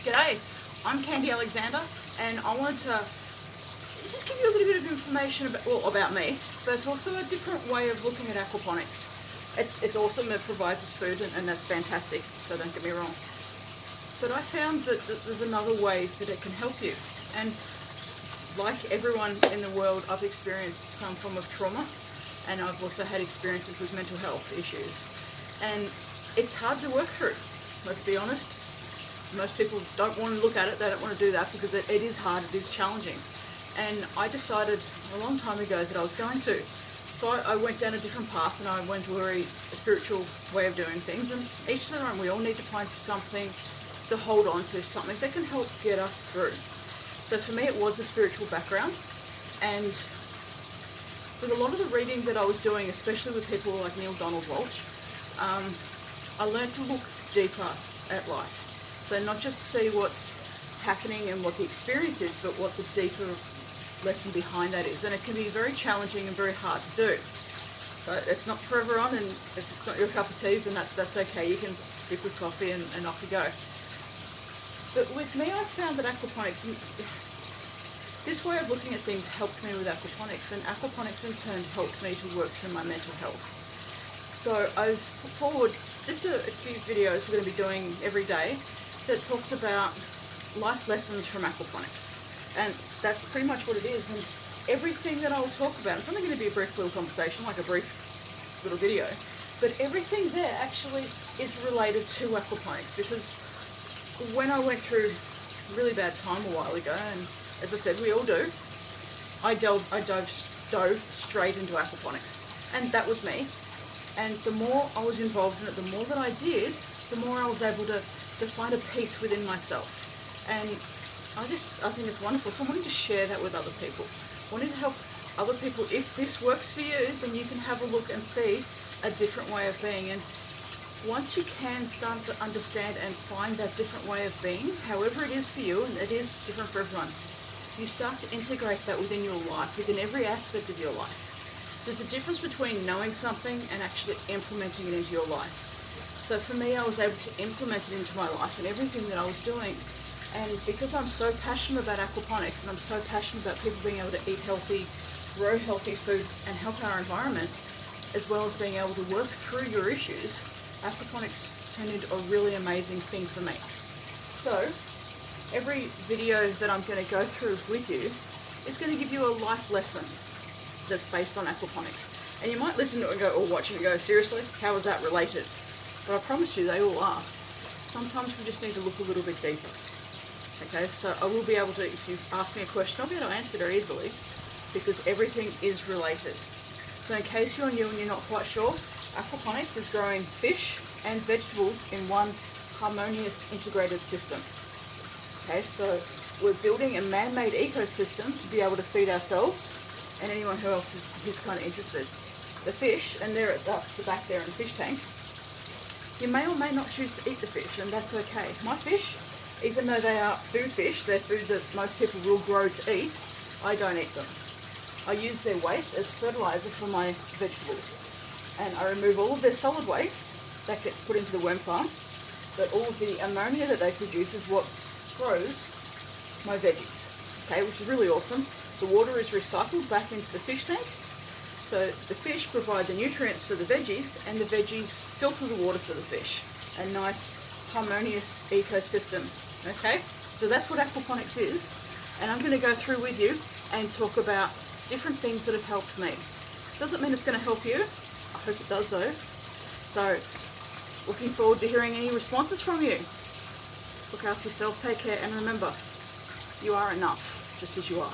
G'day, I'm Candy Alexander, and I wanted to just give you a little bit of information about me, but it's also a different way of looking at aquaponics. It's awesome, it provides us food, and that's fantastic, so don't get me wrong. But I found that there's another way that it can help you, and like everyone in the world, I've experienced some form of trauma, and I've also had experiences with mental health issues, and it's hard to work through, let's be honest. Most people don't want to look at it, they don't want to do that because it is hard, it is challenging. And I decided a long time ago that I was going to. So I went down a different path, and I went to a very spiritual way of doing things, and each to their own. We all need to find something to hold on to, something that can help get us through. So for me it was a spiritual background, and with a lot of the reading that I was doing, especially with people like Neil Donald Walsh, I learned to look deeper at life. So not just see what's happening and what the experience is, but what the deeper lesson behind that is. And it can be very challenging and very hard to do. So it's not for everyone, and if it's not your cup of tea, then that's okay. You can stick with coffee and off you go. But with me, I found that aquaponics, this way of looking at things helped me with aquaponics, and aquaponics in turn helped me to work through my mental health. So I've put forward just a few videos we're going to be doing every day that talks about life lessons from aquaponics, and that's pretty much what it is. And everything that I'll talk about, it's only going to be a brief little conversation, like a brief little video, but everything there actually is related to aquaponics, because when I went through a really bad time a while ago, and as I said, we all do, I dove straight into aquaponics, and that was me. And the more I was involved in it, the more that I did, the more I was able to find a peace within myself. And I think it's wonderful. So I wanted to share that with other people. I wanted to help other people. If this works for you, then you can have a look and see a different way of being. And once you can start to understand and find that different way of being, however it is for you, and it is different for everyone, you start to integrate that within your life, within every aspect of your life. There's a difference between knowing something and actually implementing it into your life. So for me, I was able to implement it into my life and everything that I was doing. And because I'm so passionate about aquaponics, and I'm so passionate about people being able to eat healthy, grow healthy food and help our environment, as well as being able to work through your issues, aquaponics turned into a really amazing thing for me. So every video that I'm going to go through with you is going to give you a life lesson that's based on aquaponics. And you might listen to it and go, or watch it and go, seriously, how is that related? But I promise you, they all are. Sometimes we just need to look a little bit deeper. Okay, so I will be able to, if you ask me a question, I'll be able to answer it very easily, because everything is related. So in case you're new and you're not quite sure, aquaponics is growing fish and vegetables in one harmonious integrated system. Okay, so we're building a man-made ecosystem to be able to feed ourselves and anyone who else is kind of interested. The fish, and they're at the back there in the fish tank, you may or may not choose to eat the fish, and that's okay. My fish, even though they are food fish, they're food that most people will grow to eat, I don't eat them. I use their waste as fertilizer for my vegetables, and I remove all of their solid waste that gets put into the worm farm, but all of the ammonia that they produce is what grows my veggies, okay, which is really awesome. The water is recycled back into the fish tank, so the fish provide the nutrients for the veggies, and the veggies filter the water for the fish. A nice, harmonious ecosystem, okay? So that's what aquaponics is, and I'm going to go through with you and talk about different things that have helped me. Doesn't mean it's going to help you. I hope it does though. So, looking forward to hearing any responses from you. Look after yourself, take care, and remember, you are enough, just as you are.